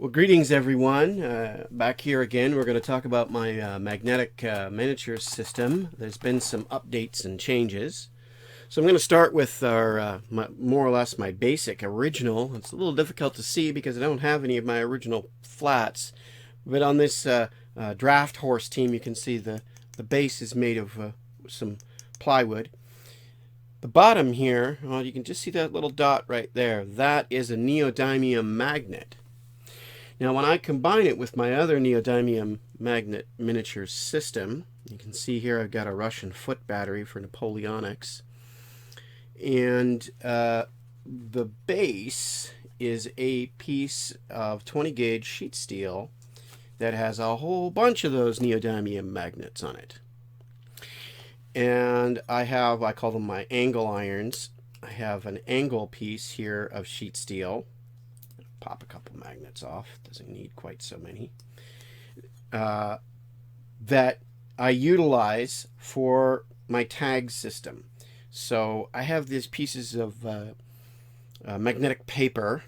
Well, greetings everyone. Back here again, we're going to talk about my magnetic miniature system. There's been some updates and changes. So I'm going to start with more or less my basic original. It's a little difficult to see because I don't have any of my original flats. But on this draft horse team, you can see the base is made of some plywood. The bottom here, well, you can just see that little dot right there. That is a neodymium magnet. Now, when I combine it with my other neodymium magnet miniature system, you can see here I've got a Russian foot battery for Napoleonics. And the base is a piece of 20 gauge sheet steel that has a whole bunch of those neodymium magnets on it. And I call them my angle irons. I have an angle piece here of sheet steel. Pop a couple magnets off, doesn't need quite so many, that I utilize for my tag system. So I have these pieces of magnetic paper.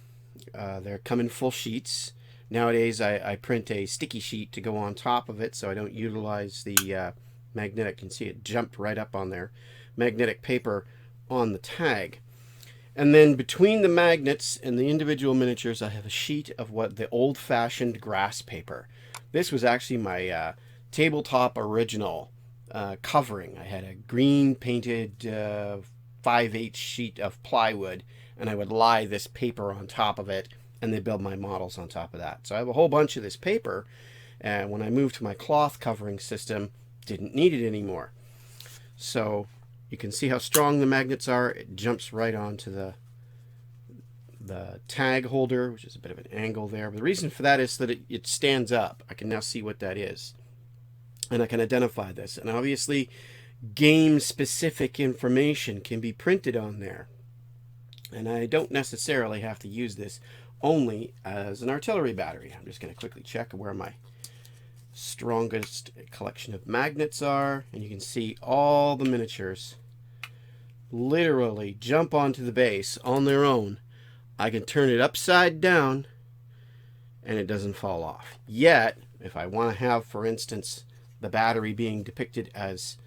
They come in full sheets. Nowadays I print a sticky sheet to go on top of it so I don't utilize the magnetic. You can see it jumped right up on there. Magnetic paper on the tag. And then between the magnets and the individual miniatures, I have a sheet of what the old-fashioned grass paper. This was actually my tabletop original covering. I had a green painted 5/8 sheet of plywood, and I would lie this paper on top of it, and they build my models on top of that. So I have a whole bunch of this paper, and when I moved to my cloth covering system, didn't need it anymore. So you can see how strong the magnets are. It jumps right onto the tag holder, which is a bit of an angle there. But the reason for that is that it stands up. I can now see what that is. And I can identify this. And obviously, game-specific information can be printed on there. And I don't necessarily have to use this only as an artillery battery. I'm just going to quickly check where my strongest collection of magnets are. And you can see all the miniatures literally jump onto the base on their own. I can turn it upside down and it doesn't fall off. Yet, if I want to have, for instance, the battery being depicted as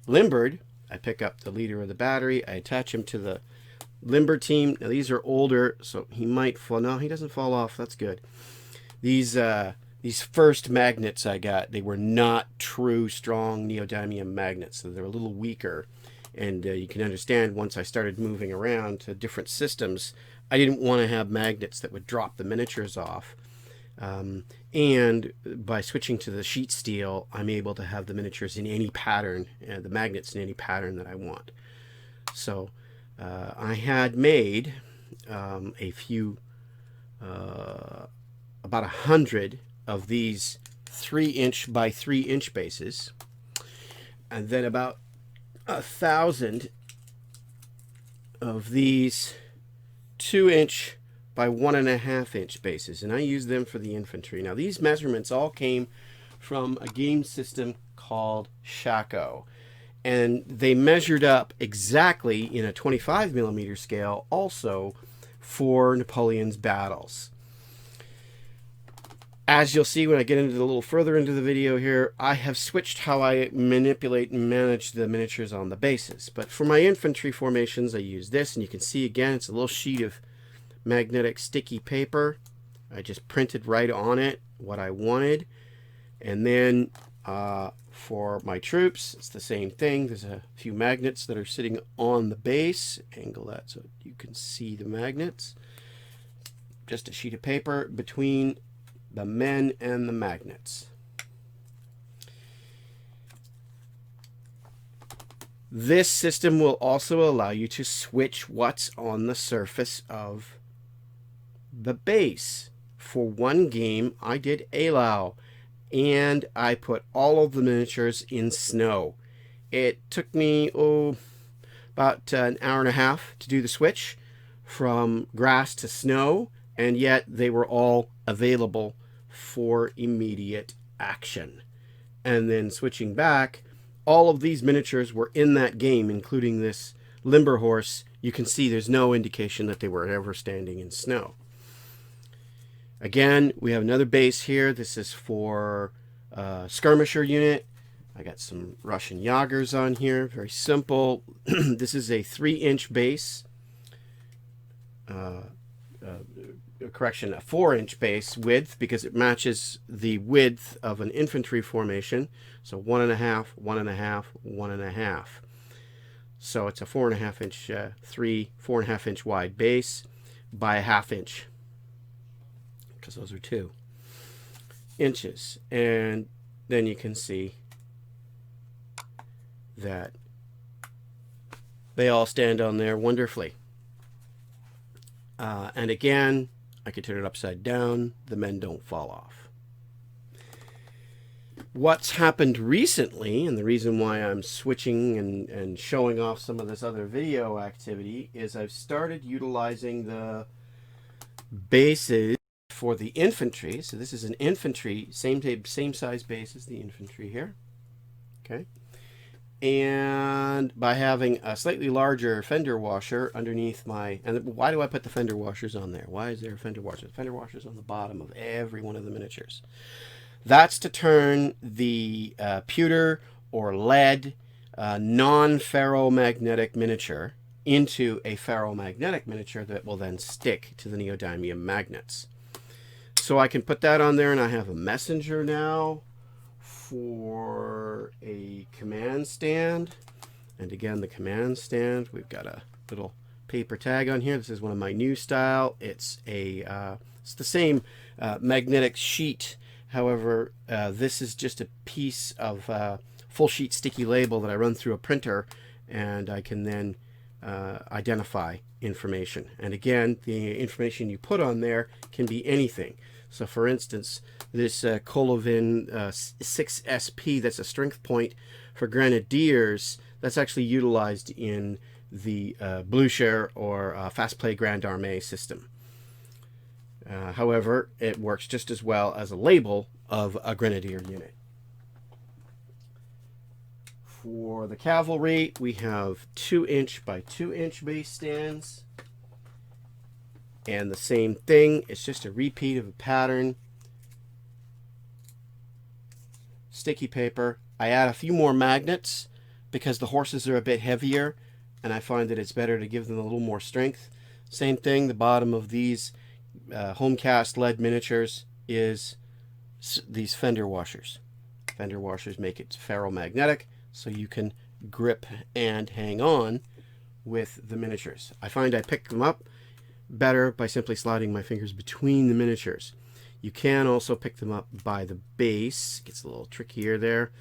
limbered, I pick up the leader of the battery, I attach him to the limber team. Now these are older, so he might fall. No, he doesn't fall off. That's good. These first magnets I got, they were not true strong neodymium magnets, so they're a little weaker. And you can understand once I started moving around to different systems, I didn't want to have magnets that would drop the miniatures off. And by switching to the sheet steel, I'm able to have the miniatures in any pattern, the magnets in any pattern that I want. So I had made a few, about 100 of these 3-inch by 3-inch bases, and then about 1,000 of these 2-inch by 1.5-inch bases, and I use them for the infantry. Now these measurements all came from a game system called Shaco, and they measured up exactly in a 25mm scale also for Napoleon's battles. As you'll see when I get into a little further into the video here, I have switched how I manipulate and manage the miniatures on the bases. But for my infantry formations, I use this, and you can see again, it's a little sheet of magnetic sticky paper. I just printed right on it what I wanted. And then for my troops, it's the same thing. There's a few magnets that are sitting on the base. Angle that so you can see the magnets. Just a sheet of paper between the men and the magnets. This system will also allow you to switch what's on the surface of the base. For one game, I did Allow, and I put all of the miniatures in snow. It took me about an hour and a half to do the switch from grass to snow, and yet they were all available for immediate action. And then switching back, all of these miniatures were in that game, including this limber horse. You can see there's no indication that they were ever standing in snow. Again, we have another base here. This is for skirmisher unit. I got some Russian Yagers on here. Very simple. This is a 3-inch base. Correction, a 4-inch base width, because it matches the width of an infantry formation. So 1.5, 1.5, 1.5. So it's a 4.5 inch, 4.5 inch wide base by a 1/2 inch, because those are 2 inches. And then you can see that they all stand on there wonderfully. And again, I could turn it upside down. The men don't fall off. What's happened recently, and the reason why I'm switching and showing off some of this other video activity, is I've started utilizing the bases for the infantry. So this is an infantry, same size base as the infantry here. Okay. And by having a slightly larger fender washer underneath my, and why do I put the fender washers on there? Why is there a fender washer? The fender washer's on the bottom of every one of the miniatures. That's to turn the pewter or lead non-ferromagnetic miniature into a ferromagnetic miniature that will then stick to the neodymium magnets. So I can put that on there, and I have a messenger now for a command stand. And again, the command stand, we've got a little paper tag on here. This is one of my new style. It's the same magnetic sheet. However, this is just a piece of full sheet sticky label that I run through a printer, and I can then identify information. And again, the information you put on there can be anything. So for instance, this Kolovin 6SP, that's a strength point for grenadiers, that's actually utilized in the Blucher or Fast Play Grand Armée system. However, it works just as well as a label of a grenadier unit. For the cavalry, we have 2-inch by 2-inch base stands. And the same thing, it's just a repeat of a pattern. Sticky paper. I add a few more magnets because the horses are a bit heavier, and I find that it's better to give them a little more strength. Same thing, the bottom of these home cast lead miniatures is these fender washers. Fender washers make it ferromagnetic, so you can grip and hang on with the miniatures. I find I pick them up better by simply sliding my fingers between the miniatures. You can also pick them up by the base. It gets a little trickier there.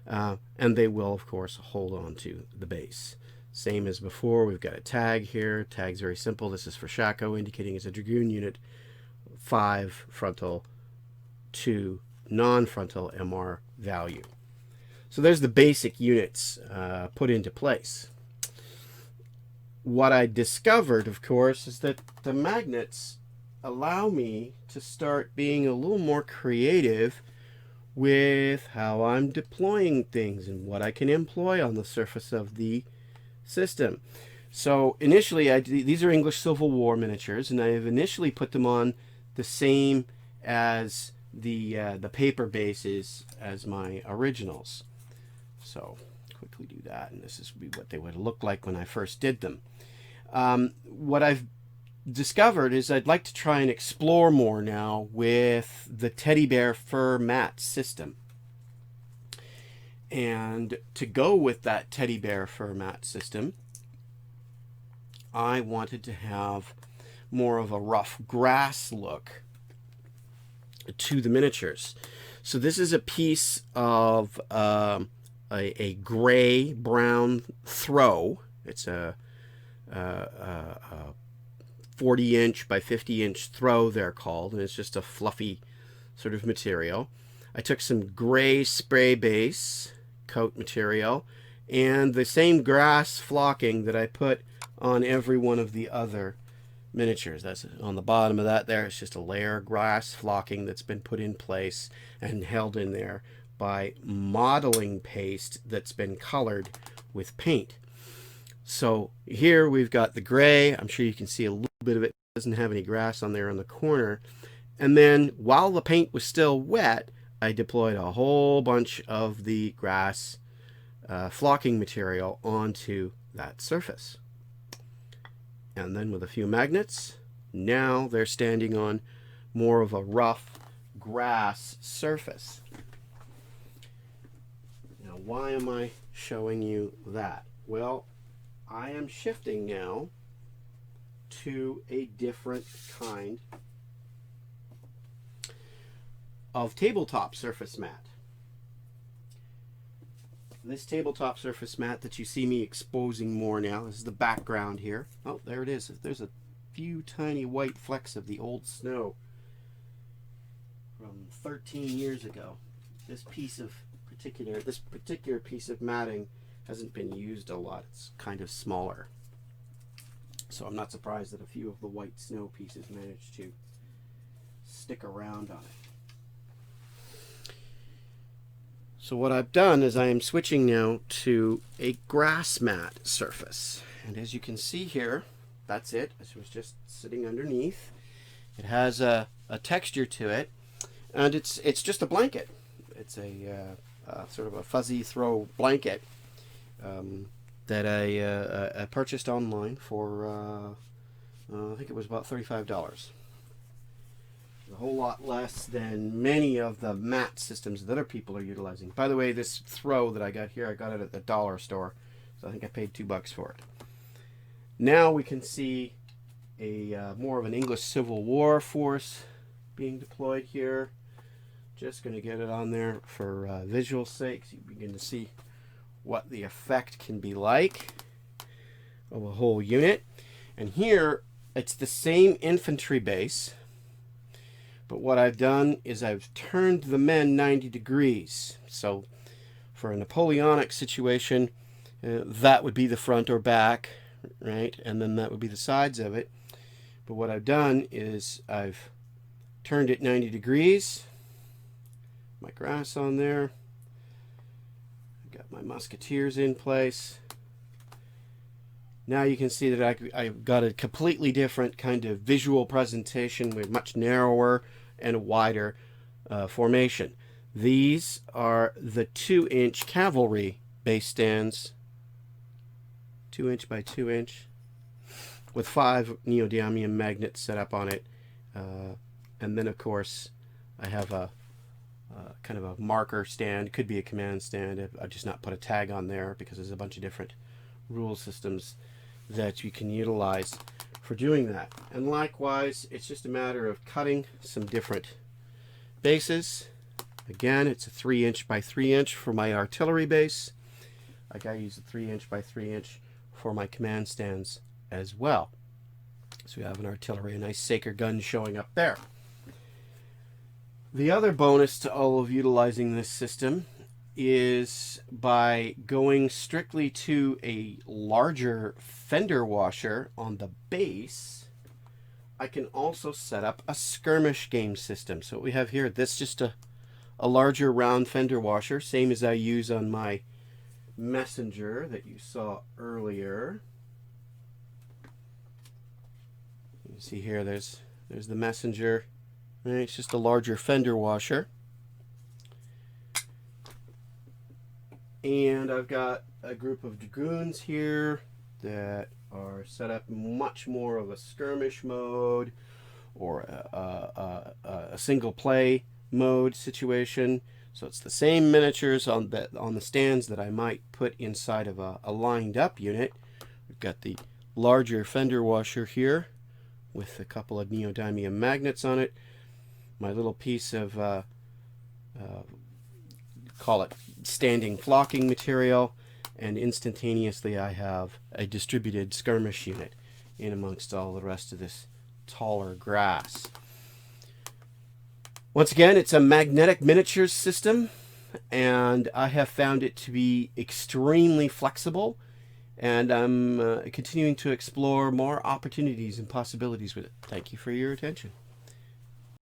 And they will, of course, hold on to the base. Same as before, we've got a tag here. Tag's very simple. This is for Shako, indicating it's a Dragoon unit. 5 frontal, 2 non-frontal MR value. So there's the basic units put into place. What I discovered, of course, is that the magnets allow me to start being a little more creative with how I'm deploying things and what I can employ on the surface of the system. So initially, these are English Civil War miniatures, and I have initially put them on the same as the paper bases as my originals. So quickly do that, and this is what they would look like when I first did them. What I've discovered is I'd like to try and explore more now with the teddy bear fur mat system. And to go with that teddy bear fur mat system, I wanted to have more of a rough grass look to the miniatures. So this is a piece of a gray-brown throw. It's a 40-inch by 50-inch throw, they're called, and it's just a fluffy sort of material. I took some gray spray base coat material and the same grass flocking that I put on every one of the other miniatures. That's on the bottom of that there. It's just a layer of grass flocking that's been put in place and held in there by modeling paste that's been colored with paint. So here we've got the gray. I'm sure you can see a little bit of it. It doesn't have any grass on there in the corner. And then while the paint was still wet, I deployed a whole bunch of the grass flocking material onto that surface. And then with a few magnets, now they're standing on more of a rough grass surface. Now, why am I showing you that? Well, I am shifting now to a different kind of tabletop surface mat. This tabletop surface mat that you see me exposing more now, this is the background here. Oh, there it is. There's a few tiny white flecks of the old snow from 13 years ago. This particular piece of matting hasn't been used a lot. It's kind of smaller. So I'm not surprised that a few of the white snow pieces managed to stick around on it. So what I've done is I am switching now to a grass mat surface. And as you can see here, that's it. This was just sitting underneath. It has a texture to it, and it's just a blanket. It's a sort of a fuzzy throw blanket that I purchased online for, I think it was about $35. A whole lot less than many of the mat systems that other people are utilizing. By the way, this throw that I got here, I got it at the dollar store, so I think I paid $2 for it. Now we can see a more of an English Civil War force being deployed here. Just going to get it on there for visual sake, so you begin to see what the effect can be like of a whole unit. And here, it's the same infantry base, but what I've done is I've turned the men 90 degrees. So for a Napoleonic situation, that would be the front or back, right? And then that would be the sides of it. But what I've done is I've turned it 90 degrees. My grass on there. I've got my musketeers in place. Now you can see that I've got a completely different kind of visual presentation with much narrower and wider formation. These are the 2-inch cavalry base stands, 2-inch by 2-inch, with 5 neodymium magnets set up on it. And then, of course, I have a kind of a marker stand. Could be a command stand. I've just not put a tag on there because there's a bunch of different rule systems that you can utilize for doing that. And likewise, it's just a matter of cutting some different bases. Again, it's a 3-inch by 3-inch for my artillery base. I gotta use a 3-inch by 3-inch for my command stands as well. So we have an artillery, a nice Saker gun showing up there. The other bonus to all of utilizing this system is by going strictly to a larger fender washer on the base, I can also set up a skirmish game system. So what we have here, this is just a larger round fender washer, same as I use on my Messenger that you saw earlier. You see here, there's the Messenger. Right, it's just a larger fender washer. And I've got a group of dragoons here that are set up much more of a skirmish mode or a single play mode situation. So it's the same miniatures on the stands that I might put inside of a lined up unit. We've got the larger fender washer here with a couple of neodymium magnets on it. My little piece of call it standing flocking material, and instantaneously I have a distributed skirmish unit in amongst all the rest of this taller grass. Once again, it's a magnetic miniatures system, and I have found it to be extremely flexible, and I'm continuing to explore more opportunities and possibilities with it. Thank you for your attention.